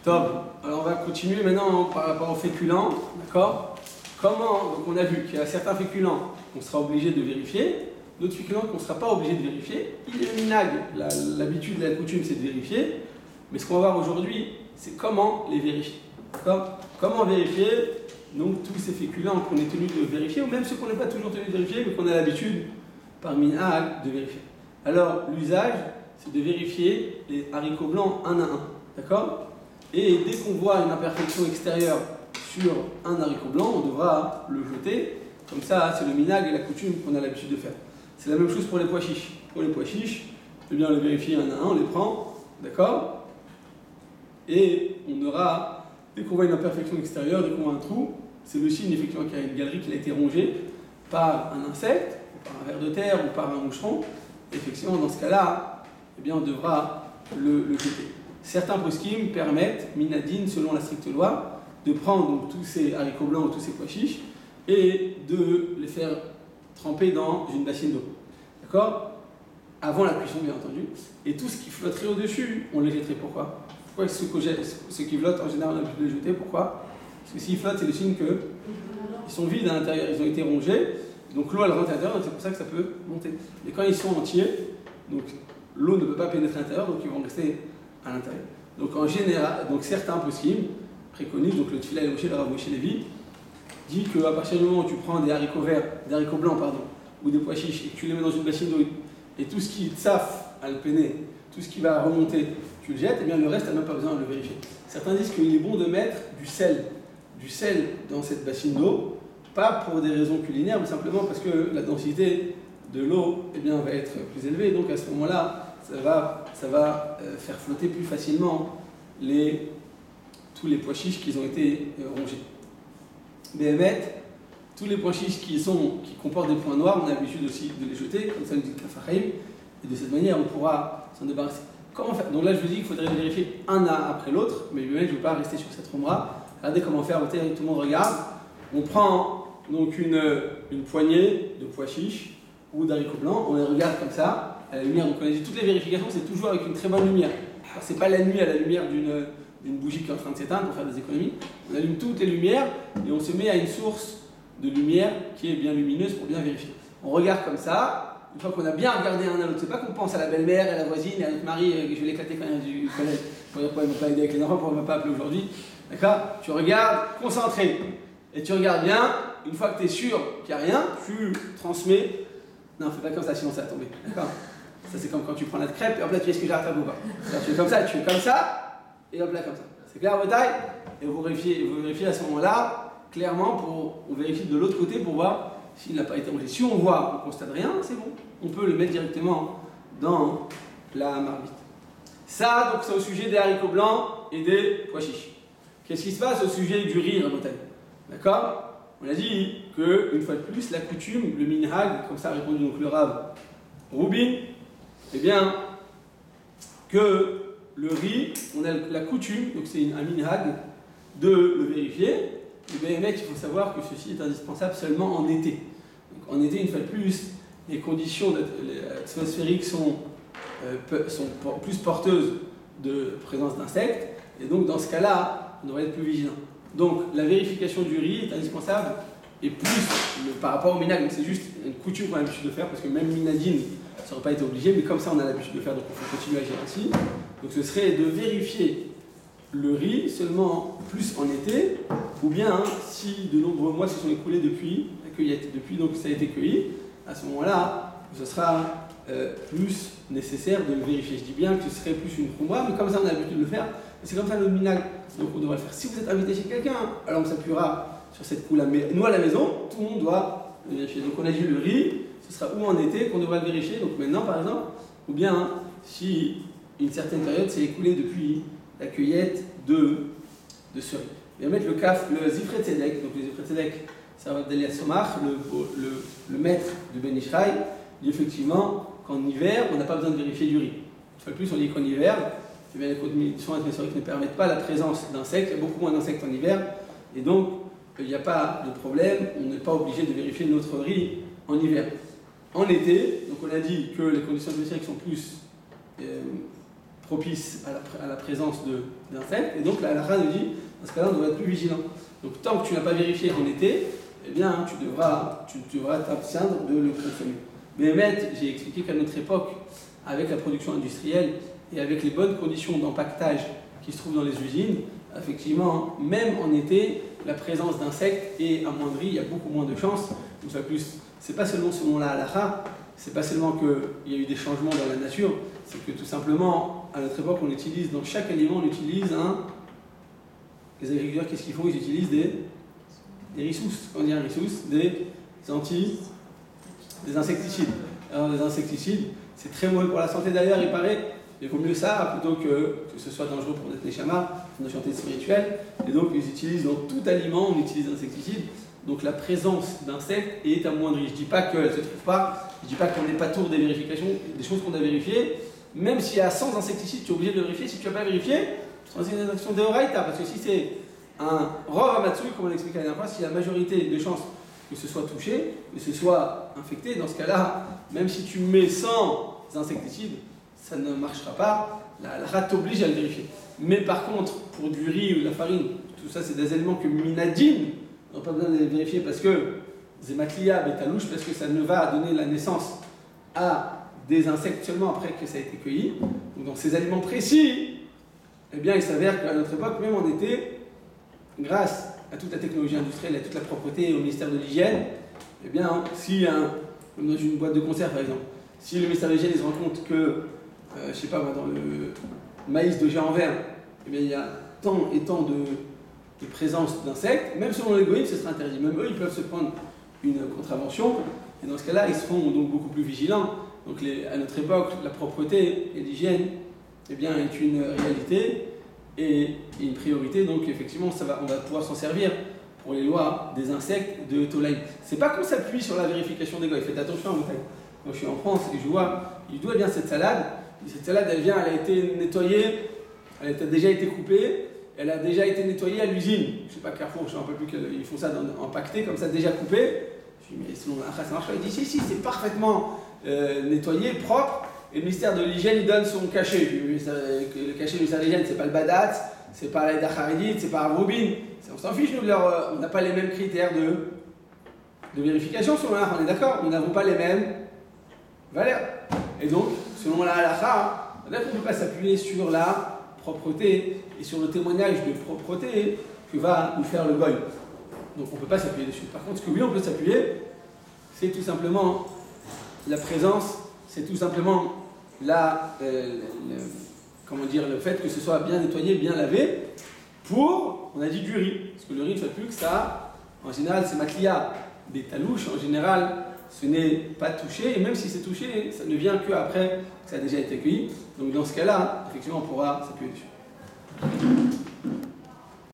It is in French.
Top. Alors on va continuer maintenant par rapport aux féculents, d'accord? Comment, donc on a vu qu'il y a certains féculents qu'on sera obligé de vérifier, d'autres féculents qu'on ne sera pas obligé de vérifier. Il est le minag, l'habitude, la coutume, c'est de vérifier. Mais ce qu'on va voir aujourd'hui, c'est comment les vérifier. D'accord? Comment vérifier donc tous ces féculents qu'on est tenu de vérifier, ou même ceux qu'on n'est pas toujours tenu de vérifier, mais qu'on a l'habitude, par minag, de vérifier. Alors l'usage, c'est de vérifier les haricots blancs un à un. D'accord? Et dès qu'on voit une imperfection extérieure sur un haricot blanc, on devra le jeter. Comme ça, c'est le minag et la coutume qu'on a l'habitude de faire. C'est la même chose pour les pois chiches. Pour les pois chiches, eh bien, on les vérifie un à un, on les prend, d'accord? Et on aura, dès qu'on voit une imperfection extérieure, dès qu'on voit un trou, c'est le signe effectivement qu'il y a une galerie qui a été rongée par un insecte, ou par un ver de terre, ou par un moucheron. Et effectivement, dans ce cas-là, eh bien, on devra le jeter. Certains poskim permettent, minadine, selon la stricte loi, de prendre donc, tous ces haricots blancs ou tous ces pois chiches et de les faire tremper dans une bassine d'eau. D'accord? Avant la cuisson, bien entendu. Et tout ce qui flotterait au-dessus, on les jetterait. Pourquoi? Pourquoi ceux qui flottent, en général, on a pu les jeter? Pourquoi? Parce que s'ils flottent, c'est le signe qu'ils sont vides à l'intérieur, ils ont été rongés. Donc l'eau, elle rentre à l'intérieur, donc c'est pour ça que ça peut monter. Mais quand ils sont entiers, donc l'eau ne peut pas pénétrer à l'intérieur, donc ils vont rester à l'intérieur. Donc en général, donc certains poskim préconisent, donc le Tfila El-Moshe, le Rav Moshe Levi, dit qu'à partir du moment où tu prends des haricots verts, des haricots blancs, pardon, ou des pois chiches, et que tu les mets dans une bassine d'eau, et tout ce qui tsaf à le péné, tout ce qui va remonter, tu le jettes, et bien le reste, tu n'as même pas besoin de le vérifier. Certains disent qu'il est bon de mettre du sel dans cette bassine d'eau, pas pour des raisons culinaires, mais simplement parce que la densité de l'eau eh bien, va être plus élevée, donc à ce moment-là, ça va faire flotter plus facilement tous les pois chiches qui ont été rongés. Béhémet, tous les pois chiches qui comportent des points noirs, on a l'habitude aussi de les jeter, comme ça nous dit Kafarim, et de cette manière on pourra s'en débarrasser. Comment faire? Donc là je vous dis qu'il faudrait vérifier un après l'autre, mais je ne vais pas rester sur cette romra. Regardez comment faire, tout le monde regarde. On prend donc une poignée de pois chiches ou d'haricots blancs, on les regarde comme ça, à la lumière. Donc on a dit toutes les vérifications, c'est toujours avec une très bonne lumière. Alors c'est pas la nuit à la lumière d'une bougie qui est en train de s'éteindre pour faire des économies. On allume toutes les lumières et on se met à une source de lumière qui est bien lumineuse pour bien vérifier. On regarde comme ça, une fois qu'on a bien regardé un à l'autre, c'est pas qu'on pense à la belle-mère, à la voisine, et à notre mari, je vais l'éclater quand il y a du collège, pour ne pas aider avec les enfants, pour ne pas appeler aujourd'hui. D'accord? Tu regardes, concentré. Et tu regardes bien, une fois que tu es sûr qu'il n'y a rien, tu transmets. Non, fais pas comme ça, sinon ça va tomber. D'accord? Ça, c'est comme quand tu prends la crêpe et hop là, tu sais ce que j'ai rattrapé ou pas. Alors, tu fais comme ça, et hop là, comme ça. C'est clair, votre taille? Et vous vérifiez à ce moment-là, clairement, on vérifie de l'autre côté pour voir s'il n'a pas été rongé. Si on voit, on constate rien, c'est bon. On peut le mettre directement dans la marmite. Ça, donc, c'est au sujet des haricots blancs et des pois chiches. Qu'est-ce qui se passe au sujet du riz, Rabotai? D'accord? On a dit qu'une fois de plus, la coutume, le minhag, comme ça a répondu donc le Rav Rubin, eh bien, que le riz, on a la coutume, donc c'est un minhag, de le vérifier. Et bien, il faut savoir que ceci est indispensable seulement en été. Donc, en été, une fois de plus, les conditions atmosphériques sont plus porteuses de présence d'insectes, et donc dans ce cas-là, on devrait être plus vigilant. Donc la vérification du riz est indispensable, et plus par rapport au minag, c'est juste une coutume qu'on a l'habitude de faire, parce que même minadine, ça n'aurait pas été obligé, mais comme ça on a l'habitude de faire, donc il faut continuer à agir ainsi. Donc ce serait de vérifier le riz seulement plus en été, ou bien si de nombreux mois se sont écoulés depuis la cueillette, depuis donc ça a été cueilli, à ce moment-là, ce sera plus nécessaire de le vérifier. Je dis bien que ce serait plus une khumra, mais comme ça on a l'habitude de le faire, et c'est comme ça le minag, donc on devrait le faire. Si vous êtes invité chez quelqu'un, alors on s'appuiera sur cette coup-là, mais nous à la maison, tout le monde doit le vérifier. Donc on a dit le riz, ce sera ou en été qu'on devrait le vérifier, donc maintenant par exemple, ou bien si une certaine période s'est écoulée depuis la cueillette de ce riz. Et on va mettre le Zifre Tzedek, donc le Zifre Tzedek, ça va d'Elias Somach, le maître du Ben Ishraï, dit effectivement qu'en hiver, on n'a pas besoin de vérifier du riz. Une fois de plus, on dit qu'en hiver, les conditions atmosphériques ne permettent pas la présence d'insectes, il y a beaucoup moins d'insectes en hiver, et donc il n'y a pas de problème, on n'est pas obligé de vérifier notre riz en hiver. En été, donc on a dit que les conditions atmosphériques sont plus propice à la présence d'insectes. Et donc la halakha nous dit, dans ce cas-là, on doit être plus vigilant. Donc tant que tu n'as pas vérifié en été, eh bien tu devras t'abstiendre de le consommer. Mais j'ai expliqué qu'à notre époque, avec la production industrielle et avec les bonnes conditions d'empaquetage qui se trouvent dans les usines, effectivement, même en été, la présence d'insectes est amoindrie, il y a beaucoup moins de chances. Une fois de plus, c'est pas seulement selon la halakha, c'est pas seulement qu'il y a eu des changements dans la nature, c'est que tout simplement, à notre époque, on utilise, dans chaque aliment, on utilise les agriculteurs, qu'est-ce qu'ils font? Ils utilisent des rissousses. Quand on dit un rissousse, des insecticides. Alors les insecticides, c'est très mauvais pour la santé d'ailleurs, il paraît. Il vaut mieux ça plutôt que ce soit dangereux pour notre neshama, pour notre santé spirituelle. Et donc ils utilisent dans tout aliment, on utilise des insecticides. Donc la présence d'insectes est amoindrie. Je ne dis pas qu'elle ne se trouve pas, je ne dis pas qu'on n'est pas tour des vérifications, des choses qu'on a vérifiées. Même s'il y a 100 insecticides, tu es obligé de le vérifier. Si tu n'as pas vérifié, c'est une action d'Eoraita. Parce que si c'est un Rov Amatsui, comme on l'expliquait la dernière fois, s'il y a la majorité de chances que ce soit touché, que ce soit infecté, dans ce cas-là, même si tu mets 100 insecticides, ça ne marchera pas. La rate t'oblige à le vérifier. Mais par contre, pour du riz ou de la farine, tout ça, c'est des éléments que minadine, on n'a pas besoin de les vérifier parce que Zematlia, Betalouche, parce que ça ne va donner la naissance à des insectes seulement après que ça a été cueilli. Donc dans ces aliments précis, eh bien il s'avère qu'à notre époque, même en été, grâce à toute la technologie industrielle, à toute la propreté, au ministère de l'Hygiène, eh bien si comme dans une boîte de conserve par exemple, si le ministère de l'Hygiène se rend compte que, je sais pas moi, dans le maïs de géant vert, eh bien il y a tant et tant de présence d'insectes, même selon l'algorithme, ce sera interdit. Même eux, ils peuvent se prendre une contravention, et dans ce cas-là, ils seront donc beaucoup plus vigilants. Donc à notre époque, la propreté et l'hygiène eh bien, est une réalité et une priorité, donc effectivement, on va pouvoir s'en servir pour les lois des insectes de Tolaïm. C'est pas qu'on s'appuie sur la vérification des goy, faites attention à montagne. Moi je suis en France et je vois, il doit bien cette salade, elle a été nettoyée, elle a déjà été coupée, elle a déjà été nettoyée à l'usine. Je sais pas, Carrefour, je ne sais pas plus qu'ils font ça empaqueté, comme ça, déjà coupé. Je dis, mais sinon, après, ça marche pas. Il dit, si, c'est parfaitement nettoyé, propre. Et le ministère de l'Hygiène, il donne son cachet. Le cachet du ministère de l'Hygiène, c'est pas le Badat, c'est pas l'Aïda Haridit, c'est pas Roubine. On s'en fiche, nous, on n'a pas les mêmes critères de vérification selon la halakha, on est d'accord? Nous n'avons pas les mêmes valeurs. Et donc, selon la halakha, on ne peut pas s'appuyer sur la propreté et sur le témoignage de propreté que va nous faire le goy. Donc on ne peut pas s'appuyer dessus. Par contre, ce que oui, on peut s'appuyer, c'est tout simplement la présence, c'est tout simplement le fait que ce soit bien nettoyé, bien lavé, pour, on a dit du riz. Parce que le riz ne fait plus que ça. En général, c'est matlia des talouches. En général, ce n'est pas touché. Et même si c'est touché, ça ne vient qu'après que ça a déjà été cueilli. Donc dans ce cas-là, effectivement, on pourra s'appuyer dessus.